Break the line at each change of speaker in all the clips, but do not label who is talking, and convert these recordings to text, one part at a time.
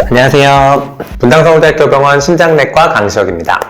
안녕하세요. 분당서울대학교 병원 심장내과 강시혁입니다.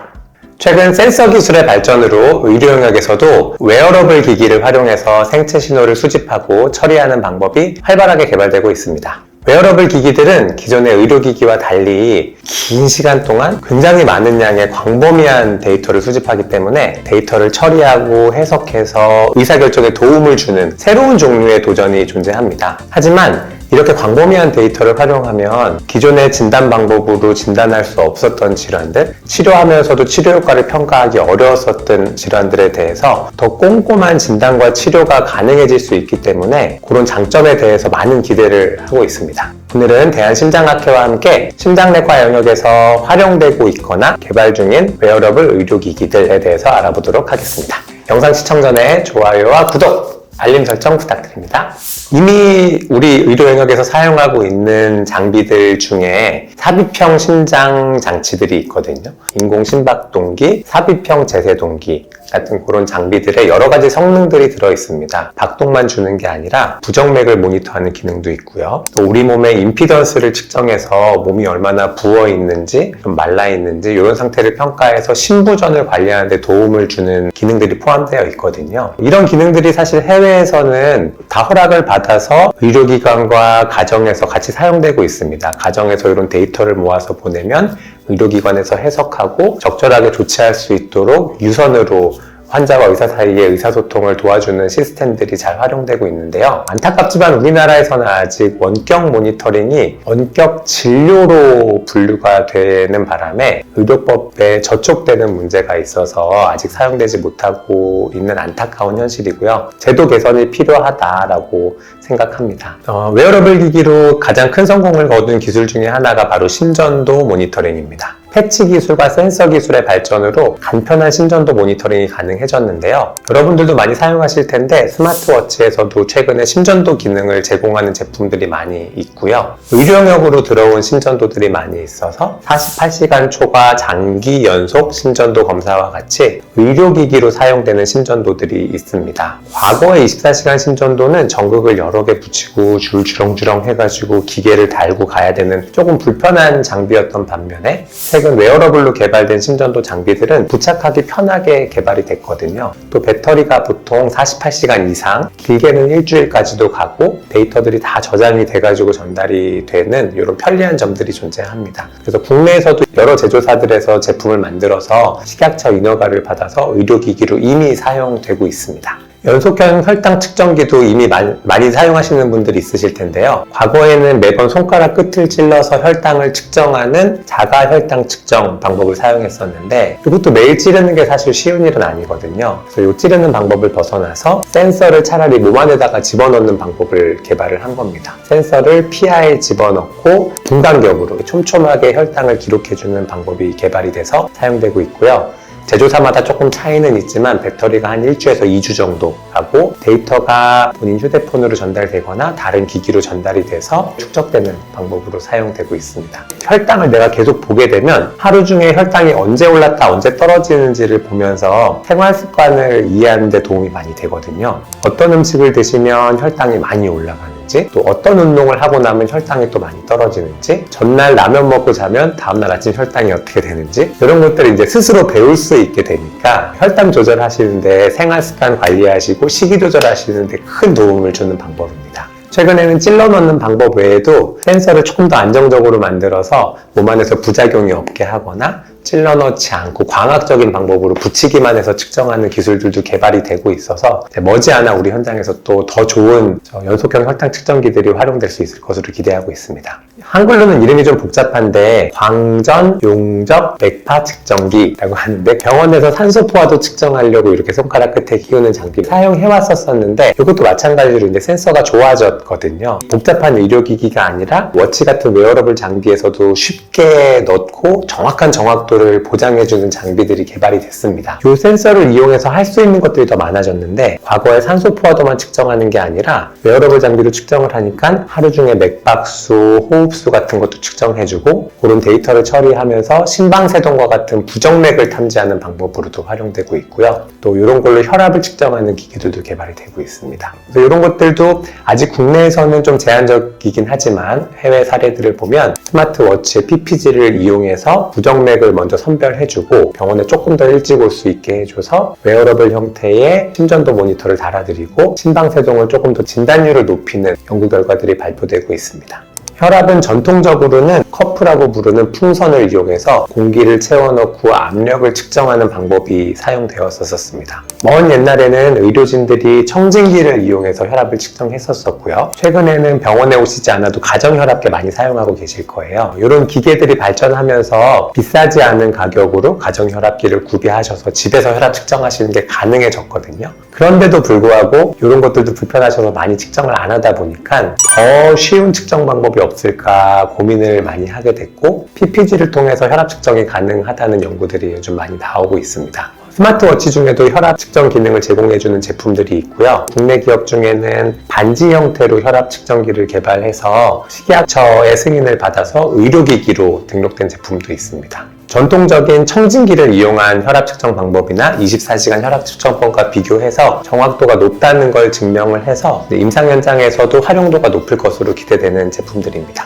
최근 센서 기술의 발전으로 의료 영역에서도 웨어러블 기기를 활용해서 생체 신호를 수집하고 처리하는 방법이 활발하게 개발되고 있습니다. 웨어러블 기기들은 기존의 의료기기와 달리 긴 시간 동안 굉장히 많은 양의 광범위한 데이터를 수집하기 때문에 데이터를 처리하고 해석해서 의사결정에 도움을 주는 새로운 종류의 도전이 존재합니다. 하지만 이렇게 광범위한 데이터를 활용하면 기존의 진단 방법으로 진단할 수 없었던 질환들, 치료하면서도 치료 효과를 평가하기 어려웠었던 질환들에 대해서 더 꼼꼼한 진단과 치료가 가능해질 수 있기 때문에 그런 장점에 대해서 많은 기대를 하고 있습니다. 오늘은 대한심장학회와 함께 심장내과 영역에서 활용되고 있거나 개발 중인 웨어러블 의료기기들에 대해서 알아보도록 하겠습니다. 영상 시청 전에 좋아요와 구독, 알림 설정 부탁드립니다. 이미 우리 의료 영역에서 사용하고 있는 장비들 중에 삽입형 심장 장치들이 있거든요. 인공 심박동기, 삽입형 제세동기 같은 그런 장비들의 여러 가지 성능들이 들어있습니다. 박동만 주는 게 아니라 부정맥을 모니터하는 기능도 있고요. 또 우리 몸의 임피던스를 측정해서 몸이 얼마나 부어있는지, 좀 말라있는지 이런 상태를 평가해서 심부전을 관리하는 데 도움을 주는 기능들이 포함되어 있거든요. 이런 기능들이 사실 해외에서는 다 허락을 받아서 의료기관과 가정에서 같이 사용되고 있습니다. 가정에서 이런 데이터를 모아서 보내면 의료기관에서 해석하고 적절하게 조치할 수 있도록 유선으로 환자와 의사 사이의 의사소통을 도와주는 시스템들이 잘 활용되고 있는데요. 안타깝지만 우리나라에서는 아직 원격 모니터링이 원격 진료로 분류가 되는 바람에 의료법에 저촉되는 문제가 있어서 아직 사용되지 못하고 있는 안타까운 현실이고요. 제도 개선이 필요하다라고 생각합니다. 웨어러블 기기로 가장 큰 성공을 거둔 기술 중에 하나가 바로 심전도 모니터링입니다. 패치 기술과 센서 기술의 발전으로 간편한 심전도 모니터링이 가능해졌는데요. 여러분들도 많이 사용하실 텐데 스마트워치에서도 최근에 심전도 기능을 제공하는 제품들이 많이 있고요. 의료 영역으로 들어온 심전도들이 많이 있어서 48시간 초과 장기 연속 심전도 검사와 같이 의료기기로 사용되는 심전도들이 있습니다. 과거의 24시간 심전도는 전극을 여러 개 붙이고 줄 주렁주렁 해가지고 기계를 달고 가야 되는 조금 불편한 장비였던 반면에 최근 웨어러블로 개발된 심전도 장비들은 부착하기 편하게 개발이 됐거든요. 또 배터리가 보통 48시간 이상, 길게는 일주일까지도 가고 데이터들이 다 저장이 돼가지고 전달이 되는 이런 편리한 점들이 존재합니다. 그래서 국내에서도 여러 제조사들에서 제품을 만들어서 식약처 인허가를 받아서 의료기기로 이미 사용되고 있습니다. 연속형 혈당 측정기도 이미 많이 사용하시는 분들이 있으실 텐데요. 과거에는 매번 손가락 끝을 찔러서 혈당을 측정하는 자가 혈당 측정 방법을 사용했었는데 이것도 매일 찌르는 게 사실 쉬운 일은 아니거든요. 그래서 이 찌르는 방법을 벗어나서 센서를 차라리 몸 안에다가 집어넣는 방법을 개발을 한 겁니다. 센서를 피하에 집어넣고 분간격으로 촘촘하게 혈당을 기록해주는 방법이 개발이 돼서 사용되고 있고요. 제조사마다 조금 차이는 있지만 배터리가 한 1주에서 2주 정도 하고 데이터가 본인 휴대폰으로 전달되거나 다른 기기로 전달이 돼서 축적되는 방법으로 사용되고 있습니다. 혈당을 내가 계속 보게 되면 하루 중에 혈당이 언제 올랐다 언제 떨어지는지를 보면서 생활 습관을 이해하는 데 도움이 많이 되거든요. 어떤 음식을 드시면 혈당이 많이 올라가는지, 또 어떤 운동을 하고 나면 혈당이 또 많이 떨어지는지, 전날 라면 먹고 자면 다음날 아침 혈당이 어떻게 되는지 이런 것들을 이제 스스로 배울 수 있게 되니까 혈당 조절하시는데 생활 습관 관리하시고 식이 조절하시는데 큰 도움을 주는 방법입니다. 최근에는 찔러 넣는 방법 외에도 센서를 조금 더 안정적으로 만들어서 몸 안에서 부작용이 없게 하거나 찔러 넣지 않고 광학적인 방법으로 붙이기만 해서 측정하는 기술들도 개발이 되고 있어서 머지않아 우리 현장에서 또 더 좋은 연속형 혈당 측정기들이 활용될 수 있을 것으로 기대하고 있습니다. 한글로는 이름이 좀 복잡한데 광전 용접 맥파 측정기라고 하는데 병원에서 산소 포화도 측정하려고 이렇게 손가락 끝에 끼우는 장비 사용해왔었는데 이것도 마찬가지로 이제 센서가 좋아졌거든요. 복잡한 의료기기가 아니라 워치 같은 웨어러블 장비에서도 쉽게 넣고 정확한 정확도를 보장해주는 장비들이 개발이 됐습니다. 이 센서를 이용해서 할 수 있는 것들이 더 많아졌는데 과거에 산소 포화도만 측정하는 게 아니라 웨어러블 장비로 측정을 하니까 하루 중에 맥박수, 호흡 호흡수 같은 것도 측정해주고 그런 데이터를 처리하면서 심방세동과 같은 부정맥을 탐지하는 방법으로도 활용되고 있고요. 또 이런 걸로 혈압을 측정하는 기기들도 개발이 되고 있습니다. 그래서 이런 것들도 아직 국내에서는 좀 제한적이긴 하지만 해외 사례들을 보면 스마트워치의 PPG를 이용해서 부정맥을 먼저 선별해주고 병원에 조금 더 일찍 올 수 있게 해줘서 웨어러블 형태의 심전도 모니터를 달아드리고 심방세동을 조금 더 진단율을 높이는 연구 결과들이 발표되고 있습니다. 혈압은 전통적으로는 커프라고 부르는 풍선을 이용해서 공기를 채워넣고 압력을 측정하는 방법이 사용되었었습니다. 먼 옛날에는 의료진들이 청진기를 이용해서 혈압을 측정했었고요. 최근에는 병원에 오시지 않아도 가정혈압계 많이 사용하고 계실 거예요. 이런 기계들이 발전하면서 비싸지 않은 가격으로 가정혈압기를 구비하셔서 집에서 혈압 측정하시는 게 가능해졌거든요. 그런데도 불구하고 이런 것들도 불편하셔서 많이 측정을 안 하다 보니까 더 쉬운 측정 방법이 없을까 고민을 많이 하게 됐고 PPG를 통해서 혈압 측정이 가능하다는 연구들이 요즘 많이 나오고 있습니다. 스마트워치 중에도 혈압 측정 기능을 제공해주는 제품들이 있고요. 국내 기업 중에는 반지 형태로 혈압 측정기를 개발해서 식약처의 승인을 받아서 의료기기로 등록된 제품도 있습니다. 전통적인 청진기를 이용한 혈압 측정 방법이나 24시간 혈압 측정법과 비교해서 정확도가 높다는 걸 증명을 해서 임상 현장에서도 활용도가 높을 것으로 기대되는 제품들입니다.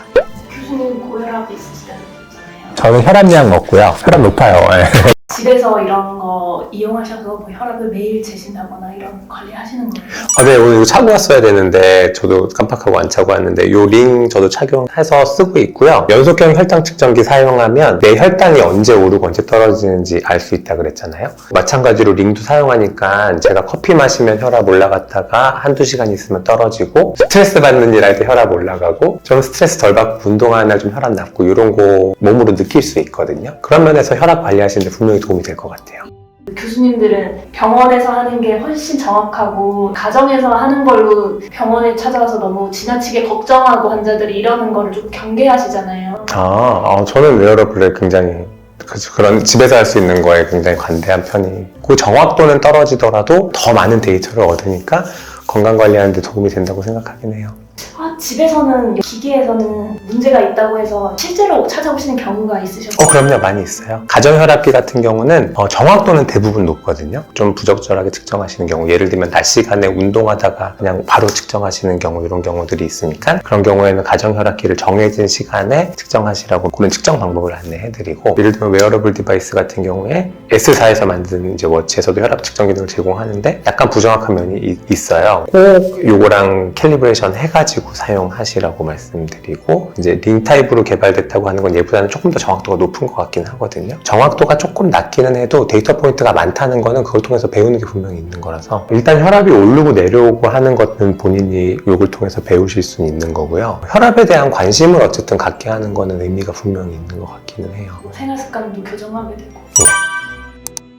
교수님 고혈압 있으시다는 거잖아요.
저는 혈압약 먹고요. 혈압 높아요.
집에서 이런 거 이용하셔서 뭐 혈압을 매일 재신다거나 이런 관리하시는 거예요?
네, 오늘 이거 차고 왔어야 되는데 저도 깜빡하고 안 차고 왔는데 이 링 저도 착용해서 쓰고 있고요. 연속형 혈당 측정기 사용하면 내 혈당이 언제 오르고 언제 떨어지는지 알 수 있다 그랬잖아요. 마찬가지로 링도 사용하니까 제가 커피 마시면 혈압 올라갔다가 한두 시간 있으면 떨어지고 스트레스 받는 일 할 때 혈압 올라가고 좀 스트레스 덜 받고 운동하나 좀 혈압 낮고 이런 거 몸으로 느낄 수 있거든요. 그런 면에서 혈압 관리하시는데 분명히 도움이 될 것 같아요.
교수님들은 병원에서 하는 게 훨씬 정확하고 가정에서 하는 걸로 병원에 찾아와서 너무 지나치게 걱정하고 환자들이 이러는 거를 좀 경계하시잖아요.
저는 웨어러블을 굉장히 그런 집에서 할 수 있는 거에 굉장히 관대한 편이 그 정확도는 떨어지더라도 더 많은 데이터를 얻으니까 건강관리하는 데 도움이 된다고 생각하긴 해요.
집에서는 기기에서는 문제가 있다고 해서 실제로 찾아오시는 경우가 있으셨어요?
그럼요. 많이 있어요. 가정혈압기 같은 경우는 정확도는 대부분 높거든요. 좀 부적절하게 측정하시는 경우, 예를 들면 낮 시간에 운동하다가 그냥 바로 측정하시는 경우, 이런 경우들이 있으니까 그런 경우에는 가정혈압기를 정해진 시간에 측정하시라고 그런 측정 방법을 안내해드리고, 예를 들면 웨어러블 디바이스 같은 경우에 S사에서 만든 이제 워치에서도 혈압 측정 기능을 제공하는데 약간 부정확한 면이 있어요. 꼭 요거랑 캘리브레이션 해가지고 사용하시라고 말씀드리고, 이제 링 타입으로 개발됐다고 하는 건 얘보다는 조금 더 정확도가 높은 것 같긴 하거든요. 정확도가 조금 낮기는 해도 데이터 포인트가 많다는 거는 그걸 통해서 배우는 게 분명히 있는 거라서, 일단 혈압이 오르고 내려오고 하는 것은 본인이 이걸 통해서 배우실 수는 있는 거고요. 혈압에 대한 관심을 어쨌든 갖게 하는 거는 의미가 분명히 있는 것 같기는 해요.
생활 습관도 교정하게 되고.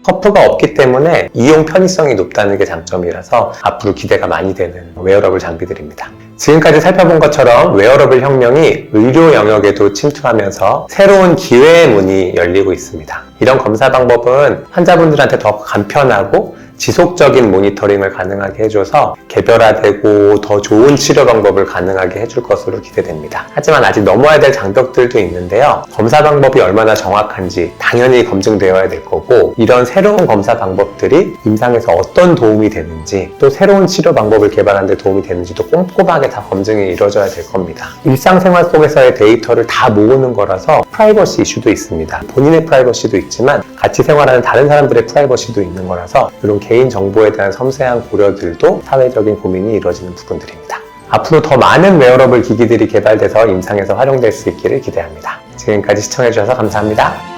커프가 없기 때문에 이용 편의성이 높다는 게 장점이라서 앞으로 기대가 많이 되는 웨어러블 장비들입니다. 지금까지 살펴본 것처럼 웨어러블 혁명이 의료 영역에도 침투하면서 새로운 기회의 문이 열리고 있습니다. 이런 검사 방법은 환자분들한테 더 간편하고 지속적인 모니터링을 가능하게 해줘서 개별화되고 더 좋은 치료 방법을 가능하게 해줄 것으로 기대됩니다. 하지만 아직 넘어야 될 장벽들도 있는데요. 검사 방법이 얼마나 정확한지 당연히 검증되어야 될 거고, 이런 새로운 검사 방법들이 임상에서 어떤 도움이 되는지, 또 새로운 치료 방법을 개발하는 데 도움이 되는지도 꼼꼼하게 다 검증이 이루어져야 될 겁니다. 일상생활 속에서의 데이터를 다 모으는 거라서 프라이버시 이슈도 있습니다. 본인의 프라이버시도 있지만 같이 생활하는 다른 사람들의 프라이버시도 있는 거라서 이런 개인 정보에 대한 섬세한 고려들도 사회적인 고민이 이루어지는 부분들입니다. 앞으로 더 많은 웨어러블 기기들이 개발돼서 임상에서 활용될 수 있기를 기대합니다. 지금까지 시청해주셔서 감사합니다.